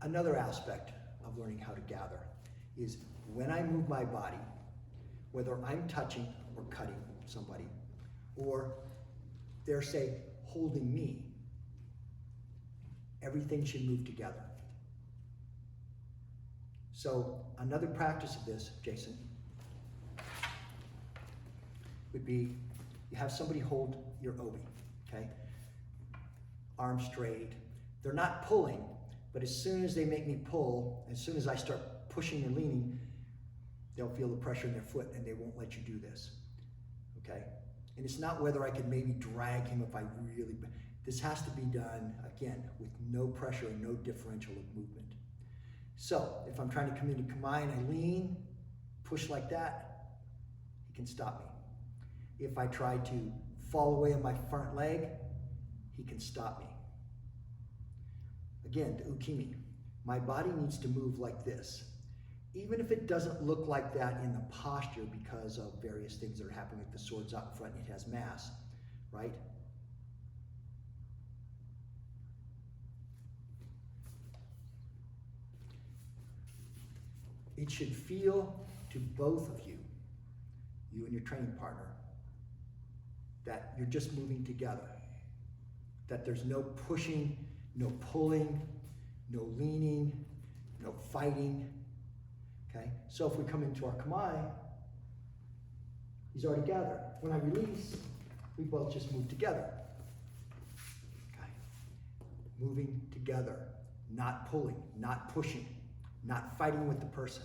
Another aspect of learning how to gather is when I move my body, whether I'm touching or cutting somebody, or they're, say, holding me, everything should move together. So another practice of this, Jason, would be you have somebody hold your obi, okay? Arms straight. They're not pulling, but as soon as they make me pull, as soon as I start pushing or leaning, they'll feel the pressure in their foot and they won't let you do this, okay? And it's not whether I can maybe drag him if I really, this has to be done, again, with no pressure and no differential of movement. So if I'm trying to come into kamae and I lean, push like that, he can stop me. If I try to fall away on my front leg, he can stop me. Again, the ukimi, my body needs to move like this. Even if it doesn't look like that in the posture because of various things that are happening, like the sword's out in front and it has mass, right? It should feel to both of you, you and your training partner, that you're just moving together. That there's no pushing, no pulling, no leaning, no fighting. Okay? So if we come into our kamae, he's already gathered. When I release, we both just move together. Okay? Moving together, not pulling, not pushing, not fighting with the person.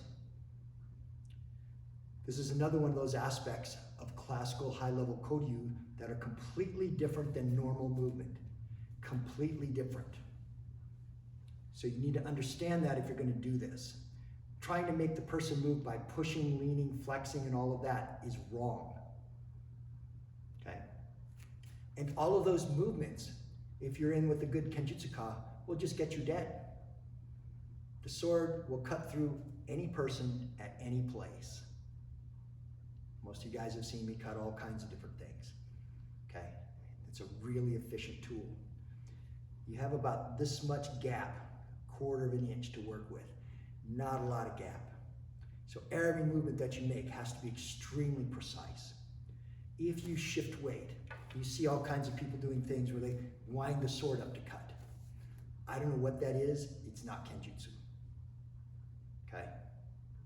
This is another one of those aspects of classical high-level Koryu that are completely different than normal movement. Completely different. So you need to understand that if you're going to do this. Trying to make the person move by pushing, leaning, flexing, and all of that is wrong. Okay? And all of those movements, if you're in with a good Kenjutsu-ka, will just get you dead. The sword will cut through any person at any place. Most of you guys have seen me cut all kinds of different things. Okay? It's a really efficient tool. You have about this much gap, 1/4 of an inch to work with. Not a lot of gap. So every movement that you make has to be extremely precise. If you shift weight, you see all kinds of people doing things where they wind the sword up to cut. I don't know what that is. It's not Kenjutsu. Okay?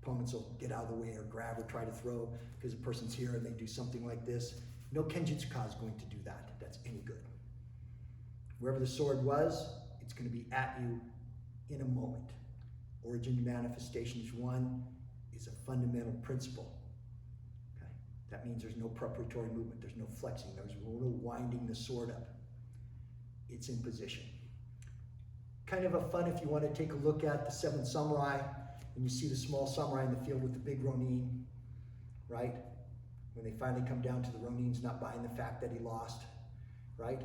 Opponents will get out of the way or grab or try to throw because the person's here and they do something like this. No Kenjutsu-ka is going to do that. That's any good. Wherever the sword was, it's going to be at you in a moment. Origin manifestations 1 is a fundamental principle. Okay? That means there's no preparatory movement, there's no flexing, there's no winding the sword up. It's in position. Kind of a fun if you want to take a look at the 7 samurai and you see the small samurai in the field with the big ronin, right? When they finally come down to the ronin's not buying the fact that he lost, right?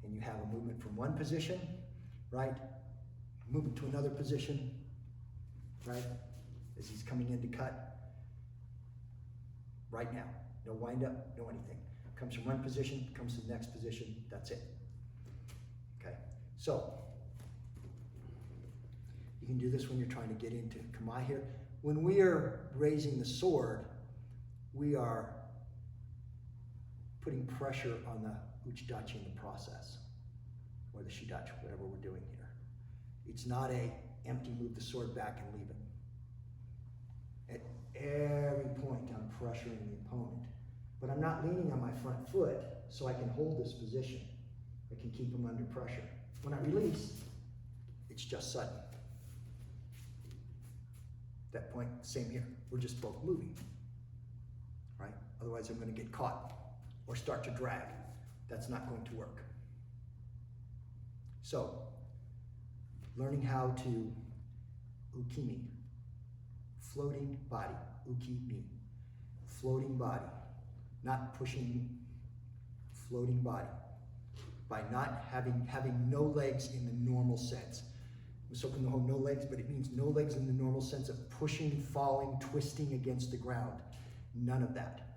And you have a movement from one position, right? Movement to another position, right? As he's coming in to cut. Right now, no wind up, no anything. Comes from one position, comes to the next position, that's it. Okay, so you can do this when you're trying to get into kamae here. When we are raising the sword, we are putting pressure on the uchidachi in the process, or the shidachi, whatever we're doing here. It's not a empty move the sword back and leave it. At every point, I'm pressuring the opponent, but I'm not leaning on my front foot so I can hold this position. I can keep him under pressure. When I release, it's just sudden. That point, same here. We're just both moving, right? Otherwise, I'm going to get caught or start to drag. That's not going to work. So, learning how to ukimi, floating body, ukimi, floating body, not pushing, floating body, by not having no legs in the normal sense. Musoku no ho, no legs, but it means no legs in the normal sense of pushing, falling, twisting against the ground. None of that.